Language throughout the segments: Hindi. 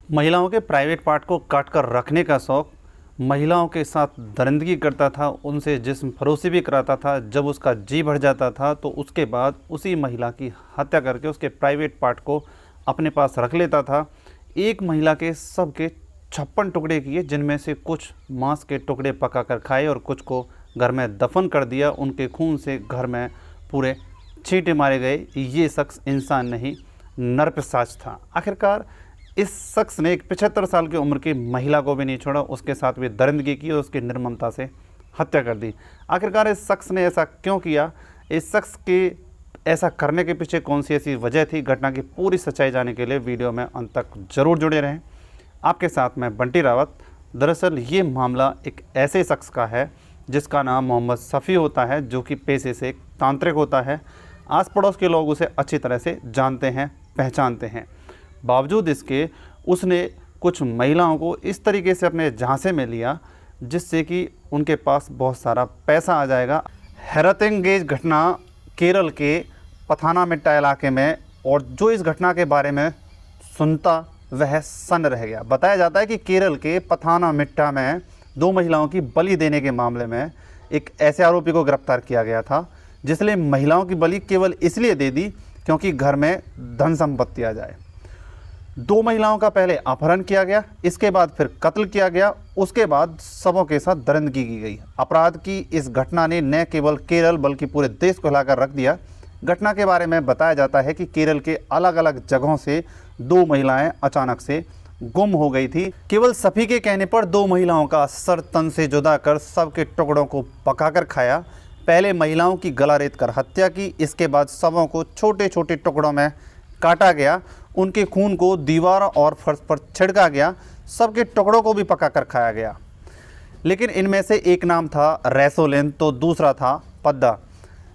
महिलाओं के प्राइवेट पार्ट को काट कर रखने का शौक़, महिलाओं के साथ दरिंदगी करता था, उनसे जिस्म फरोशी भी कराता था। जब उसका जी भर जाता था तो उसके बाद उसी महिला की हत्या करके उसके प्राइवेट पार्ट को अपने पास रख लेता था। एक महिला के सबके 56 टुकड़े किए, जिनमें से कुछ मांस के टुकड़े पका कर खाए और कुछ को घर में दफन कर दिया। उनके खून से घर में पूरे छींटे मारे गए। ये शख्स इंसान नहीं, नरपिशाच था। आखिरकार इस शख्स ने एक 75 साल की उम्र की महिला को भी नहीं छोड़ा, उसके साथ भी दरिंदगी की और उसकी निर्ममता से हत्या कर दी। आखिरकार इस शख्स ने ऐसा क्यों किया? इस शख्स के ऐसा करने के पीछे कौन सी ऐसी वजह थी? घटना की पूरी सच्चाई जानने के लिए वीडियो में अंत तक जरूर जुड़े रहें। आपके साथ मैं बंटी रावत। दरअसल ये मामला एक ऐसे शख्स का है जिसका नाम मोहम्मद सफ़ी होता है, जो कि पेशे से एक तांत्रिक होता है। आस पड़ोस के लोग उसे अच्छी तरह से जानते हैं, पहचानते हैं। बावजूद इसके उसने कुछ महिलाओं को इस तरीके से अपने झांसे में लिया जिससे कि उनके पास बहुत सारा पैसा आ जाएगा। हैरतअंगेज घटना केरल के पथानामिट्टा इलाके में, और जो इस घटना के बारे में सुनता वह सन्न रह गया। बताया जाता है कि केरल के पथानामिट्टा में 2 महिलाओं की बलि देने के मामले में एक ऐसे आरोपी को गिरफ्तार किया गया था जिसने महिलाओं की बलि केवल इसलिए दे दी क्योंकि घर में धन संपत्ति आ जाए। 2 महिलाओं का पहले अपहरण किया गया, इसके बाद फिर कत्ल किया गया, उसके बाद सबों के साथ दरिंदगी की गई। अपराध की इस घटना ने न केवल केरल बल्कि पूरे देश को हिलाकर रख दिया। घटना के बारे में बताया जाता है कि केरल के अलग अलग जगहों से 2 महिलाएं अचानक से गुम हो गई थी। केवल सफ़ी के कहने पर 2 महिलाओं का सर तन से जुदा कर सबके टुकड़ों को पकाकर खाया। पहले महिलाओं की गला रेत कर हत्या की, इसके बाद सबों को छोटे छोटे टुकड़ों में काटा गया। उनके खून को दीवार और फर्श पर छिड़का गया। सबके टुकड़ों को भी पकाकर खाया गया। लेकिन इनमें से एक नाम था रैसोलिन तो दूसरा था पद्दा।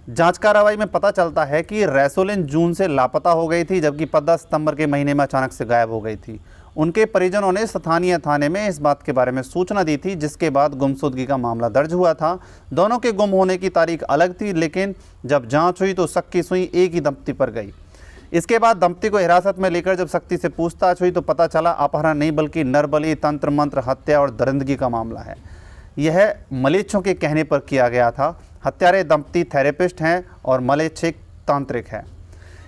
जांच कार्रवाई में पता चलता है कि रैसोलिन जून से लापता हो गई थी, जबकि पद्दा सितंबर के महीने में अचानक से गायब हो गई थी। उनके परिजनों ने स्थानीय थाने में इस बात के बारे में सूचना दी थी, जिसके बाद गुमशुदगी का मामला दर्ज हुआ था। दोनों के गुम होने की तारीख अलग थी, लेकिन जब जांच हुई तो शक्की सुई एक ही दंपति पर गई। इसके बाद दंपति को हिरासत में लेकर जब सख्ती से पूछताछ हुई तो पता चला अपहरण नहीं बल्कि नरबली, तंत्र मंत्र, हत्या और दरिंदगी का मामला है। यह मलेच्छों के कहने पर किया गया था। हत्यारे दंपति थेरेपिस्ट हैं और मलेच्छ एक तांत्रिक है।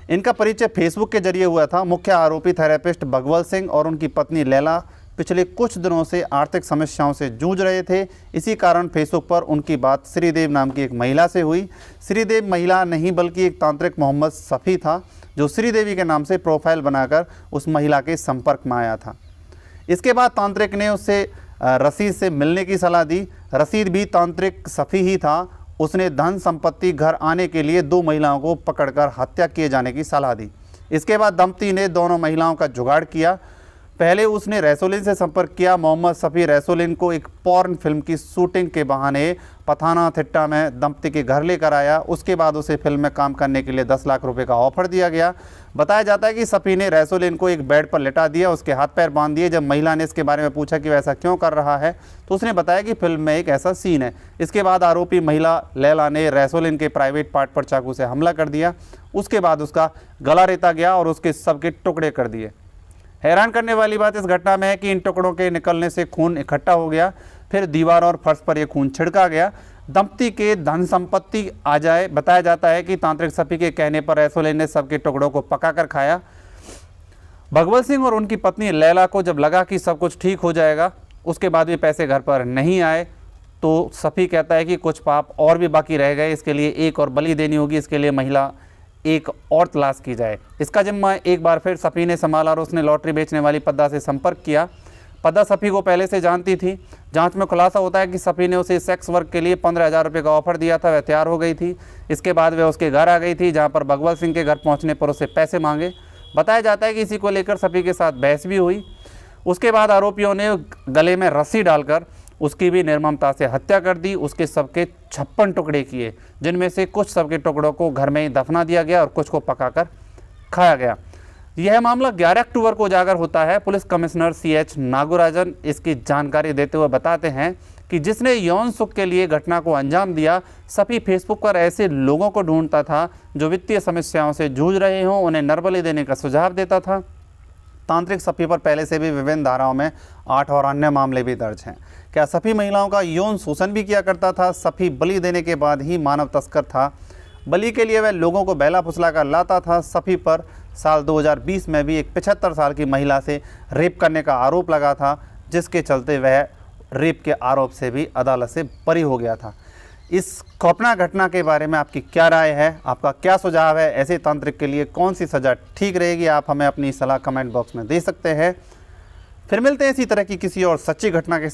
इनका परिचय फेसबुक के जरिए हुआ था। मुख्य आरोपी थेरेपिस्ट भगवल सिंह और उनकी पत्नी लैला पिछले कुछ दिनों से आर्थिक समस्याओं से जूझ रहे थे। इसी कारण फेसबुक पर उनकी बात श्रीदेव नाम की एक महिला से हुई। श्रीदेव महिला नहीं बल्कि एक तांत्रिक मोहम्मद सफ़ी था, जो श्रीदेवी के नाम से प्रोफाइल बनाकर उस महिला के संपर्क में आया था। इसके बाद तांत्रिक ने उससे रसीद से मिलने की सलाह दी। रसीद भी तांत्रिक सफ़ी ही था। उसने धन संपत्ति घर आने के लिए 2 महिलाओं को पकड़कर हत्या किए जाने की सलाह दी। इसके बाद दंपति ने दोनों महिलाओं का जुगाड़ किया। पहले उसने रैसोलिन से संपर्क किया। मोहम्मद सफ़ी रैसोलिन को एक पॉर्न फिल्म की शूटिंग के बहाने पथानाथिट्टा में दंपति के घर लेकर आया। उसके बाद उसे फिल्म में काम करने के लिए 10 लाख रुपए का ऑफर दिया गया। बताया जाता है कि सफ़ी ने रैसोलिन को एक बेड पर लेटा दिया, उसके हाथ पैर बांध दिए। जब महिला ने इसके बारे में पूछा कि वह ऐसा क्यों कर रहा है तो उसने बताया कि फिल्म में एक ऐसा सीन है। इसके बाद आरोपी महिला लैला ने रैसोलिन के प्राइवेट पार्ट पर चाकू से हमला कर दिया। उसके बाद उसका गला रेता गया और उसके सबके टुकड़े कर दिए। हैरान करने वाली बात इस घटना में है कि इन टुकड़ों के निकलने से खून इकट्ठा हो गया, फिर दीवार और फर्श पर यह खून छिड़का गया। दंपति के धन संपत्ति आ जाए। बताया जाता है कि तांत्रिक सफ़ी के कहने पर रैसोलिन ने सबके टुकड़ों को पकाकर खाया। भगवल सिंह और उनकी पत्नी लैला को जब लगा कि सब कुछ ठीक हो जाएगा, उसके बाद भी पैसे घर पर नहीं आए, तो सफ़ी कहता है कि कुछ पाप और भी बाकी रह गए, इसके लिए एक और बलि देनी होगी, इसके लिए महिला एक और तलाश की जाए। इसका जिम्मा एक बार फिर सफ़ी ने संभाला और उसने लॉटरी बेचने वाली पद्दा से संपर्क किया। पद्दा सफ़ी को पहले से जानती थी। जांच में खुलासा होता है कि सफ़ी ने उसे सेक्स वर्क के लिए 15,000 रुपये का ऑफर दिया था। वह तैयार हो गई थी। इसके बाद वह उसके घर आ गई थी, जहां पर भगवल सिंह के घर पहुंचने पर उसे पैसे मांगे। बताया जाता है कि इसी को लेकर सफ़ी के साथ बहस भी हुई। उसके बाद आरोपियों ने गले में रस्सी डालकर उसकी भी निर्ममता से हत्या कर दी। उसके सबके 56 टुकड़े किए, जिनमें से कुछ सबके टुकड़ों को घर में ही दफना दिया गया और कुछ को पकाकर खाया गया। यह मामला 11 अक्टूबर को उजागर होता है। पुलिस कमिश्नर CH नागराजन इसकी जानकारी देते हुए बताते हैं कि जिसने यौन सुख के लिए घटना को अंजाम दिया, सफ़ी फेसबुक पर ऐसे लोगों को ढूंढता था जो वित्तीय समस्याओं से जूझ रहे हों, उन्हें नरबली देने का सुझाव देता था। तांत्रिक सफी पर पहले से भी विभिन्न धाराओं में 8 और अन्य मामले भी दर्ज हैं। क्या सफी महिलाओं का यौन शोषण भी किया करता था? सफी बलि देने के बाद ही मानव तस्कर था। बलि के लिए वह लोगों को बहला फुसला कर लाता था। सफी पर साल 2020 में भी एक 75 साल की महिला से रेप करने का आरोप लगा था, जिसके चलते वह रेप के आरोप से भी अदालत से बरी हो गया था। इस खौफनाक घटना के बारे में आपकी क्या राय है? आपका क्या सुझाव है? ऐसे तांत्रिक के लिए कौन सी सज़ा ठीक रहेगी? आप हमें अपनी सलाह कमेंट बॉक्स में दे सकते हैं। फिर मिलते हैं इसी तरह की किसी और सच्ची घटना के साथ।